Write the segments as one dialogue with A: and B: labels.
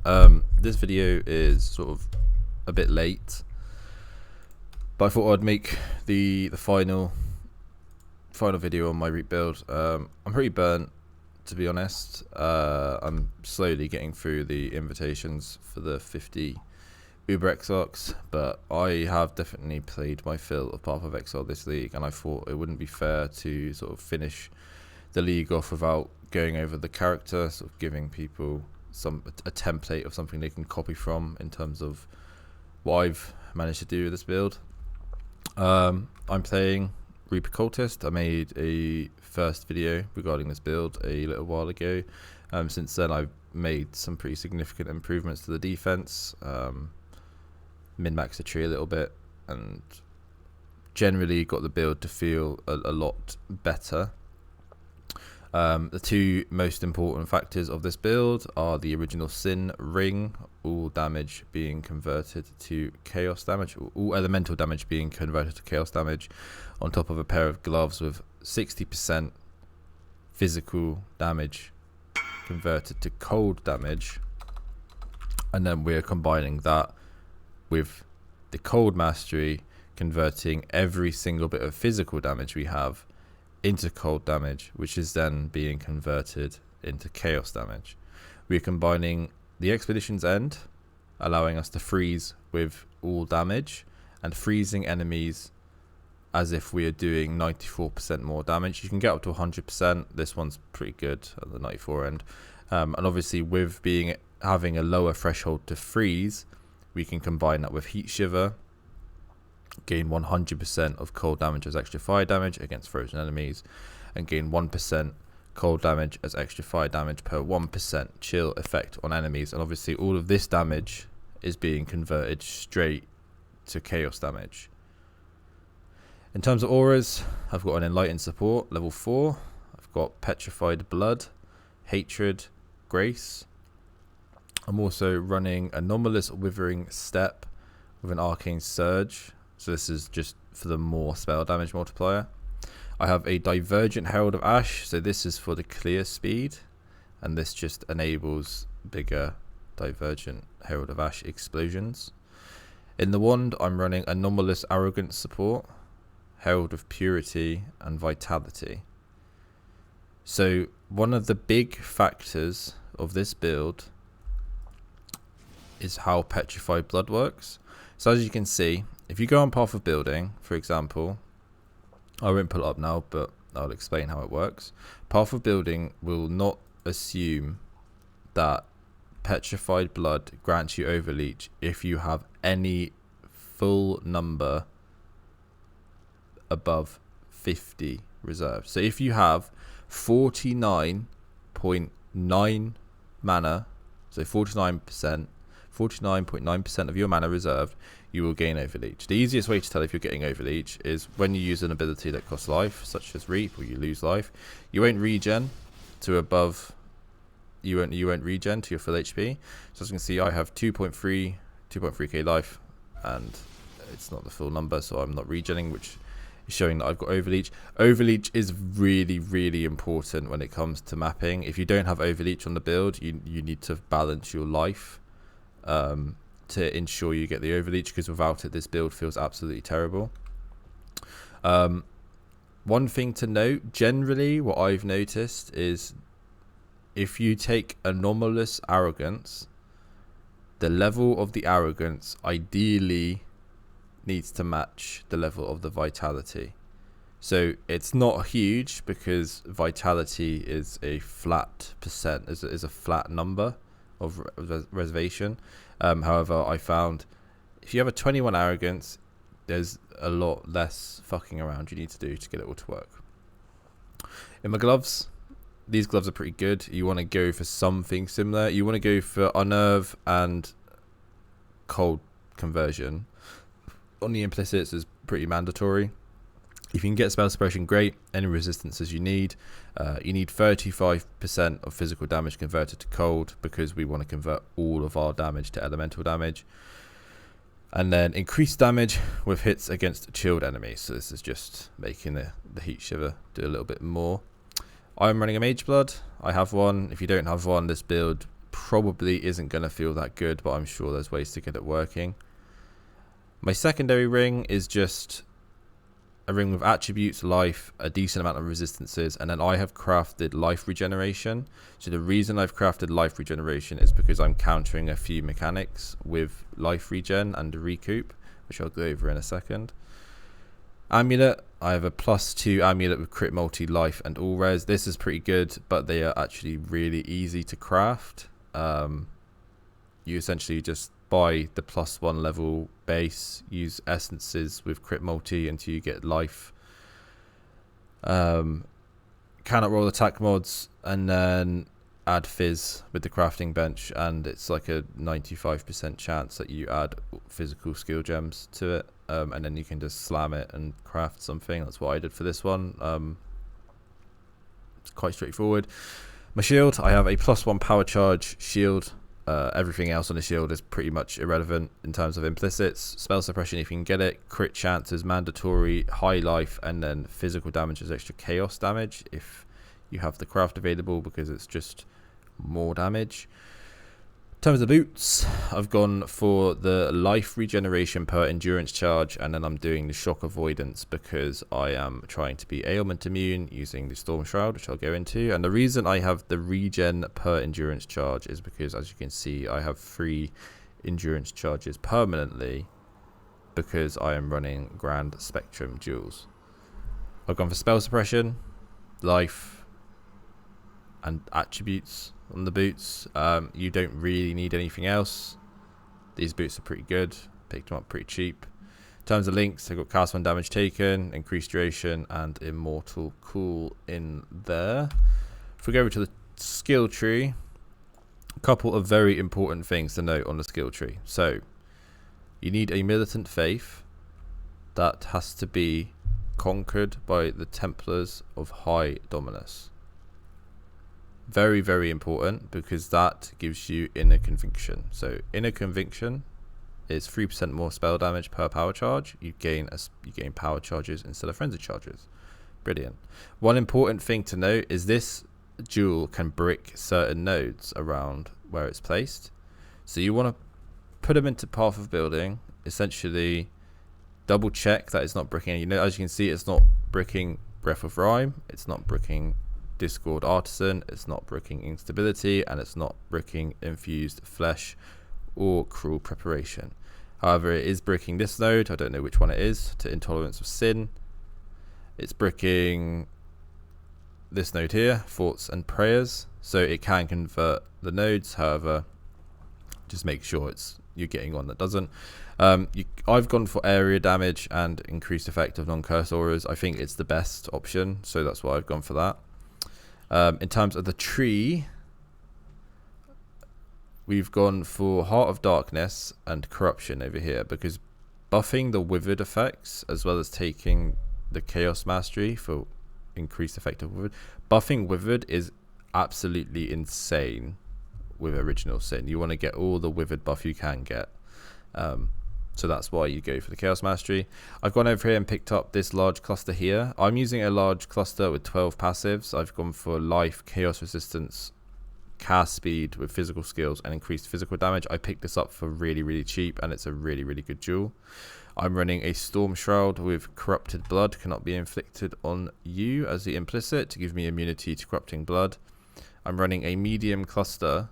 A: This video is sort of a bit late, but I thought I'd make the final video on my rebuild. I'm pretty burnt, to be honest. I'm slowly getting through the invitations for the 50 Uber Exarchs, but I have definitely played my fill of Path of Exile this league, and I thought it wouldn't be fair to sort of finish the league off without going over the character, sort of giving people a template of something they can copy from in terms of what I've managed to do with this build. I'm playing Occultist. I made a first video regarding this build a little while ago. Since then I've made some pretty significant improvements to the defense, min-maxed the tree a little bit, and generally got the build to feel a lot better. The two most important factors of this build are the original Sin Ring, all damage being converted to chaos damage, all elemental damage being converted to chaos damage, on top of a pair of gloves with 60% physical damage converted to cold damage, and then we're combining that with the cold mastery, converting every single bit of physical damage we have into cold damage, which is then being converted into chaos damage. We're combining the Expedition's End, allowing us to freeze with all damage, and freezing enemies as if we are doing 94% more damage. You can get up to 100%. This one's pretty good at the 94 end. And obviously with having a lower threshold to freeze, we can combine that with Heat Shiver, gain 100% of cold damage as extra fire damage against frozen enemies, and gain 1% cold damage as extra fire damage per 1% chill effect on enemies. And obviously all of this damage is being converted straight to chaos damage. In terms of auras, I've got an Enlightened Support, level 4. I've got Petrified Blood, Hatred, Grace. I'm also running Anomalous Withering Step with an Arcane Surge. So this is just for the more spell damage multiplier. I have a Divergent Herald of Ash. So this is for the clear speed, and this just enables bigger Divergent Herald of Ash explosions. In the wand, I'm running Anomalous Arrogance Support, Herald of Purity, and Vitality. So one of the big factors of this build is how Petrified Blood works. So as you can see, if you go on Path of Building, for example, I won't pull it up now, but I'll explain how it works. Path of Building will not assume that Petrified Blood grants you Overleech if you have any full number above 50 reserved. So if you have 49.9 mana, so 49.9% of your mana reserved, you will gain Overleech. The easiest way to tell if you're getting Overleech is when you use an ability that costs life, such as Reap, or you lose life. You won't regen to above. You won't regen to your full HP. So as you can see, I have 2.3k life, and it's not the full number, so I'm not regenning, which is showing that I've got Overleech. Overleech is really, really important when it comes to mapping. If you don't have Overleech on the build, you need to balance your life to ensure you get the Overleech, because without it, this build feels absolutely terrible. One thing to note, generally what I've noticed is if you take Anomalous Arrogance, the level of the Arrogance ideally needs to match the level of the Vitality. So it's not huge, because Vitality is a flat percent, is a flat number of reservation. However, I found if you have a 21 Arrogance, there's a lot less fucking around you need to do to get it all to work. In my gloves, these gloves are pretty good. You want to go for something similar. You want to go for Unnerve and Cold Conversion. On the implicits is pretty mandatory. If you can get spell suppression, great. Any resistances you need 35% of physical damage converted to cold, because we want to convert all of our damage to elemental damage. And then increased damage with hits against chilled enemies. So this is just making the Heat Shiver do a little bit more. I'm running a Mage Blood. I have one. If you don't have one, this build probably isn't going to feel that good, but I'm sure there's ways to get it working. My secondary ring is just a ring with attributes, life, a decent amount of resistances, and then I have crafted life regeneration. So the reason I've crafted life regeneration is because I'm countering a few mechanics with life regen and recoup, which I'll go over in a second. Amulet, I have a +2 amulet with crit multi, life, and all res. This is pretty good, but they are actually really easy to craft. You essentially just buy the +1 level base, use essences with crit multi until you get life. Cannot roll attack mods, and then add fizz with the crafting bench, and it's like a 95% chance that you add physical skill gems to it, and then you can just slam it and craft something. That's what I did for this one. It's quite straightforward. My shield, I have a +1 power charge shield. Everything else on the shield is pretty much irrelevant in terms of implicits. Spell suppression if you can get it, crit chance is mandatory, high life, and then physical damage is extra chaos damage if you have the craft available, because it's just more damage. In terms of boots, I've gone for the life regeneration per endurance charge, and then I'm doing the shock avoidance because I am trying to be ailment immune using the storm shroud, which I'll go into. And the reason I have the regen per endurance charge is because, as you can see, I have 3 endurance charges permanently because I am running Grand Spectrum duels. I've gone for spell suppression, life, and attributes on the boots. You don't really need anything else. These boots are pretty good. Picked them up pretty cheap. In terms of links, I've got cast 1 damage taken, increased duration, and immortal cool in there. If we go over to the skill tree, a couple of very important things to note on the skill tree. So you need a militant faith that has to be conquered by the Templars of High Dominus. Very, very important, because that gives you inner conviction. So inner conviction is 3% more spell damage per power charge. You gain power charges instead of frenzy charges. Brilliant. One important thing to note is this jewel can brick certain nodes around where it's placed. So you want to put them into path of building. Essentially, double check that it's not bricking. You know, as you can see, it's not bricking Breath of Rhyme. It's not bricking Discord Artisan, it's not bricking Instability, and it's not bricking Infused Flesh or Cruel Preparation. However, it is bricking this node, I don't know which one it is, to Intolerance of Sin. It's bricking this node here, Thoughts and Prayers, so it can convert the nodes. However, just make sure you're getting one that doesn't. I've gone for area damage and increased effect of non-curse auras. I think it's the best option, so that's why I've gone for that. In terms of the tree, we've gone for Heart of Darkness and Corruption over here, because buffing the Withered effects as well as taking the Chaos Mastery for increased effect of Withered. Buffing Withered is absolutely insane with Original Sin. You want to get all the Withered buff you can get. So that's why you go for the Chaos Mastery. I've gone over here and picked up this large cluster here. I'm using a large cluster with 12 passives. I've gone for life, chaos resistance, cast speed with physical skills, and increased physical damage. I picked this up for really, really cheap, and it's a really, really good jewel. I'm running a Storm Shroud with Corrupted Blood cannot be inflicted on you as the implicit to give me immunity to corrupting blood. I'm running a medium cluster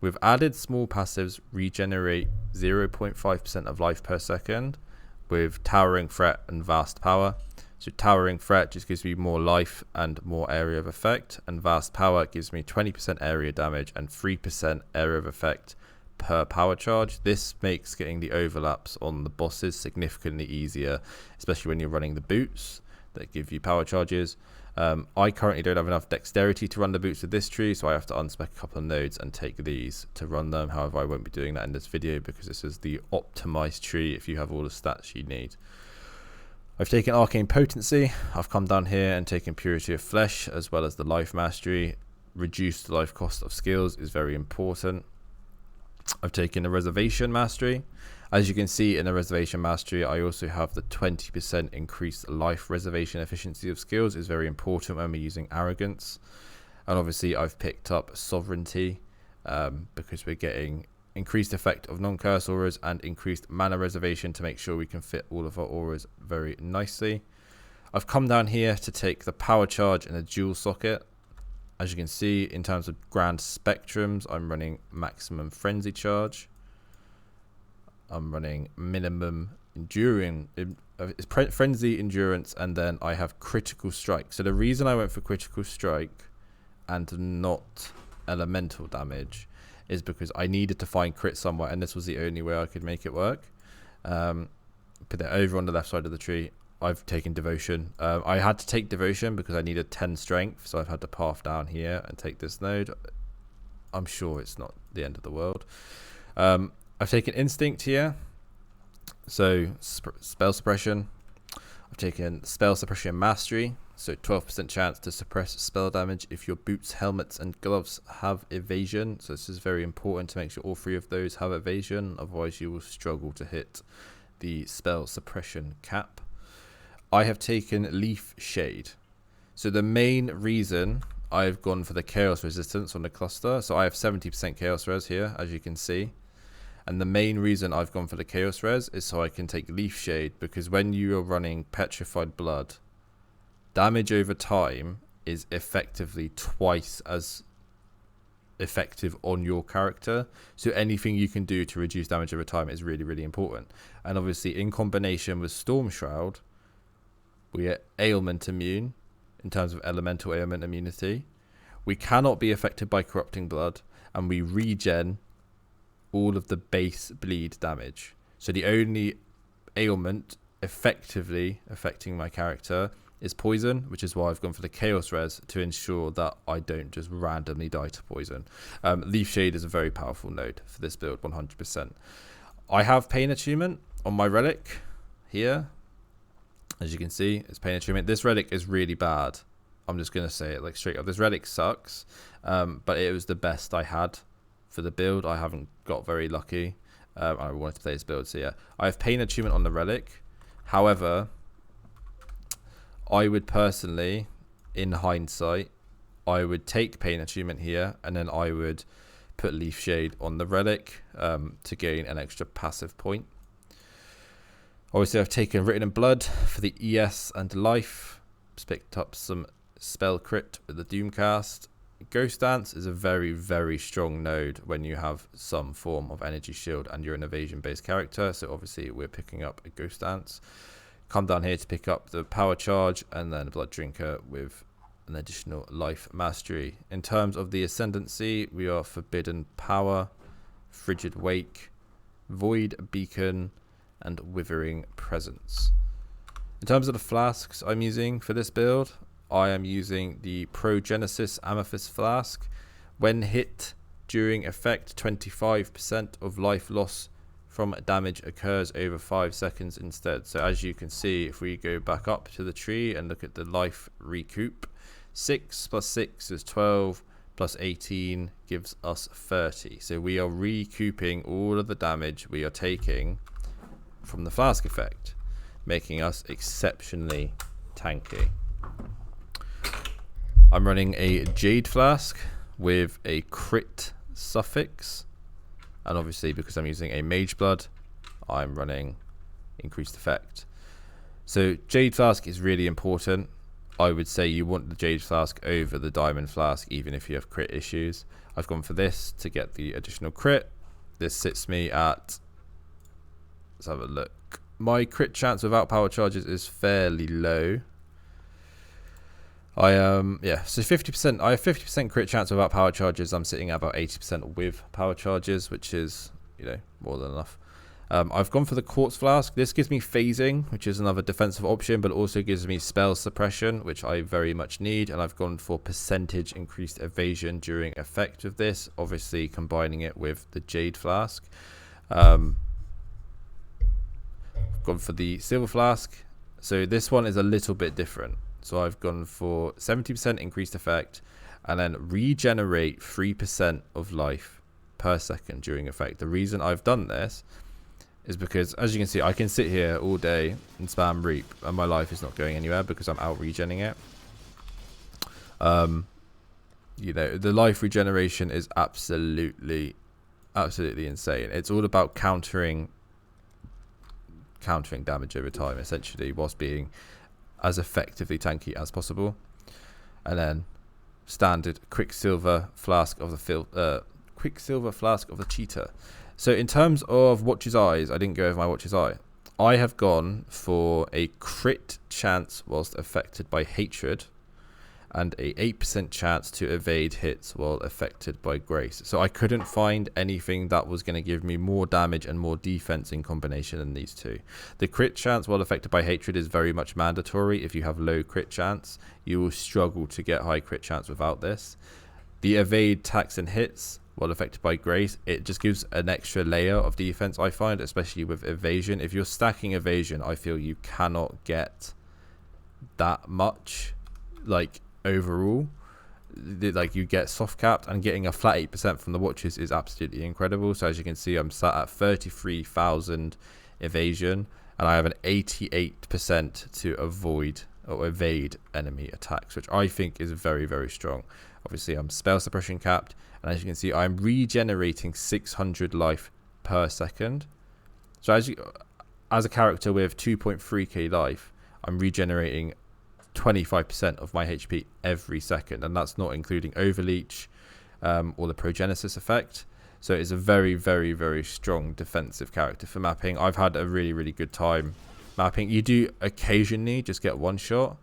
A: with added small passives, regenerate 0.5% of life per second with Towering Threat and Vast Power. So Towering Threat just gives me more life and more area of effect, and Vast Power gives me 20% area damage and 3% area of effect per power charge. This makes getting the overlaps on the bosses significantly easier, especially when you're running the boots that give you power charges. I currently don't have enough dexterity to run the boots with this tree, so I have to unspec a couple of nodes and take these to run them. However, I won't be doing that in this video because this is the optimized tree if you have all the stats you need. I've taken Arcane Potency. I've come down here and taken Purity of Flesh as well as the Life Mastery. Reduced life cost of skills is very important. I've taken a Reservation Mastery. As you can see in the Reservation Mastery, I also have the 20% increased life reservation efficiency of skills. Is very important when we're using Arrogance. And obviously I've picked up Sovereignty because we're getting increased effect of non-curse auras and increased mana reservation to make sure we can fit all of our auras very nicely. I've come down here to take the power charge and a dual socket. As you can see, in terms of grand spectrums, I'm running maximum frenzy charge. I'm running minimum enduring frenzy endurance, and then I have critical strike. So the reason I went for critical strike and not elemental damage is because I needed to find crit somewhere, and this was the only way I could make it work. Put it over on the left side of the tree. I've taken devotion. I had to take devotion because I needed 10 strength, so I've had to path down here and take this node. I'm sure it's not the end of the world. I've taken instinct here, so spell suppression. I've taken spell suppression mastery, so 12% chance to suppress spell damage if your boots, helmets, and gloves have evasion. So this is very important to make sure all 3 of those have evasion, otherwise you will struggle to hit the spell suppression cap. I have taken Leaf Shade. So the main reason I've gone for the Chaos Resistance on the cluster, so I have 70% Chaos Res here, as you can see. And the main reason I've gone for the Chaos Res is so I can take Leaf Shade, because when you are running Petrified Blood, damage over time is effectively twice as effective on your character. So anything you can do to reduce damage over time is really, really important. And obviously in combination with Storm Shroud, we are ailment immune in terms of elemental ailment immunity. We cannot be affected by corrupting blood, and we regen all of the base bleed damage. So the only ailment effectively affecting my character is poison, which is why I've gone for the Chaos Res to ensure that I don't just randomly die to poison. Leaf Shade is a very powerful node for this build, 100%. I have Pain Attunement on my relic here. As you can see, it's Pain Attunement. This relic is really bad. I'm just going to say it like straight up. This relic sucks, but it was the best I had for the build. I haven't got very lucky. I wanted to play this build, so yeah. I have Pain Attunement on the relic. However, I would personally, in hindsight, I would take Pain Attunement here, and then I would put Leaf Shade on the relic to gain an extra passive point. Obviously, I've taken Written in Blood for the ES and life. Just picked up some spell crit with the Doomcast. Ghost Dance is a very, very strong node when you have some form of energy shield and you're an evasion-based character. So obviously, we're picking up a Ghost Dance. Come down here to pick up the Power Charge and then a Blood Drinker with an additional life mastery. In terms of the Ascendancy, we are Forbidden Power, Frigid Wake, Void Beacon, and Withering Presence. In terms of the flasks I'm using for this build, I am using the Progenesis Amethyst Flask. When hit during effect, 25% of life loss from damage occurs over 5 seconds instead. So as you can see, if we go back up to the tree and look at the life recoup, 6 plus 6 is 12, plus 18 gives us 30. So we are recouping all of the damage we are taking from the flask effect, making us exceptionally tanky. I'm running a Jade Flask with a crit suffix, and obviously because I'm using a Mage Blood, I'm running increased effect. So Jade Flask is really important. I would say you want the Jade Flask over the Diamond Flask even if you have crit issues. I've gone for this to get the additional crit. This sits me at, let's have a look. My crit chance without power charges is fairly low. So 50%. I have 50% crit chance without power charges. I'm sitting at about 80% with power charges, which is, more than enough. I've gone for the Quartz Flask. This gives me phasing, which is another defensive option, but also gives me spell suppression, which I very much need. And I've gone for percentage increased evasion during effect of this, obviously combining it with the Jade Flask. Gone for the Silver Flask. So this one is a little bit different. So I've gone for 70% increased effect and then regenerate 3% of life per second during effect. The reason I've done this is because, as you can see, I can sit here all day and spam Reap and my life is not going anywhere because I'm out regenning it. you know, the life regeneration is absolutely insane. It's all about countering damage over time, essentially, whilst being as effectively tanky as possible. And then standard Quicksilver Flask of the Cheetah. So in terms of Watcher's Eyes, I didn't go over my Watcher's Eye. I have gone for a crit chance whilst affected by hatred, and a 8% chance to evade hits while affected by grace. So I couldn't find anything that was going to give me more damage and more defense in combination than these two. The crit chance while affected by hatred is very much mandatory. If you have low crit chance, you will struggle to get high crit chance without this. The evade, tax, and hits while affected by grace, it just gives an extra layer of defense, I find, especially with evasion. If you're stacking evasion, I feel you cannot get that much, like, overall. Like, you get soft capped, and getting a flat 8% from the Watchers is absolutely incredible. So as you can see, I'm sat at 33,000 evasion, and I have an 88% to avoid or evade enemy attacks, which I think is very, very strong. Obviously, I'm spell suppression capped, and as you can see, I'm regenerating 600 life per second. So as a character with 2.3k life, I'm regenerating 25% of my HP every second, and that's not including overleech or the progenesis effect. So it's a very, very, very strong defensive character for mapping. I've had a really, really good time mapping. You do occasionally just get one shot,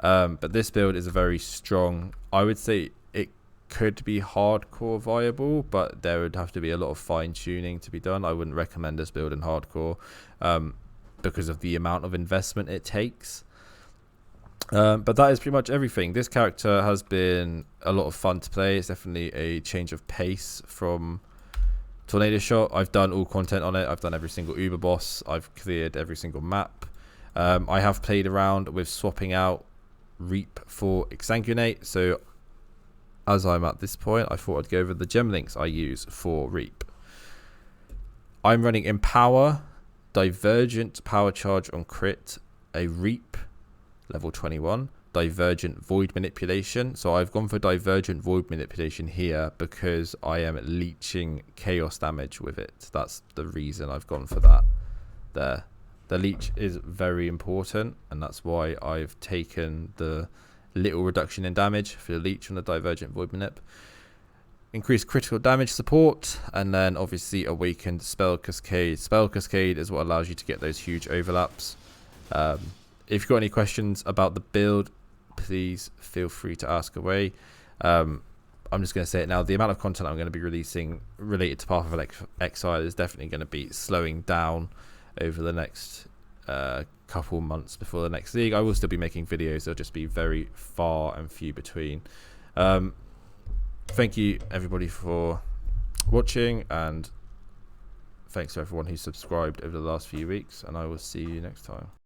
A: but this build is a very strong, I would say it could be hardcore viable, but there would have to be a lot of fine tuning to be done. I wouldn't recommend this build in hardcore because of the amount of investment it takes. But that is pretty much everything. This character has been a lot of fun to play. It's definitely a change of pace from Tornado Shot. I've done all content on it. I've done every single Uber boss. I've cleared every single map. I have played around with swapping out Reap for Exsanguinate. So as I'm at this point, I thought I'd go over the gem links I use for Reap. I'm running Empower, Divergent Power Charge on crit, a Reap level 21, Divergent Void Manipulation. So I've gone for Divergent Void Manipulation here because I am leeching chaos damage with it. That's the reason I've gone for that there. The leech is very important, and that's why I've taken the little reduction in damage for the leech on the Divergent Void Manip. Increased critical damage support, and then obviously Awakened Spell Cascade. Spell Cascade is what allows you to get those huge overlaps. If you've got any questions about the build, please feel free to ask away. I'm just going to say it now. The amount of content I'm going to be releasing related to Path of Exile is definitely going to be slowing down over the next couple months before the next league. I will still be making videos. They'll just be very far and few between. Thank you, everybody, for watching, and thanks to everyone who subscribed over the last few weeks, and I will see you next time.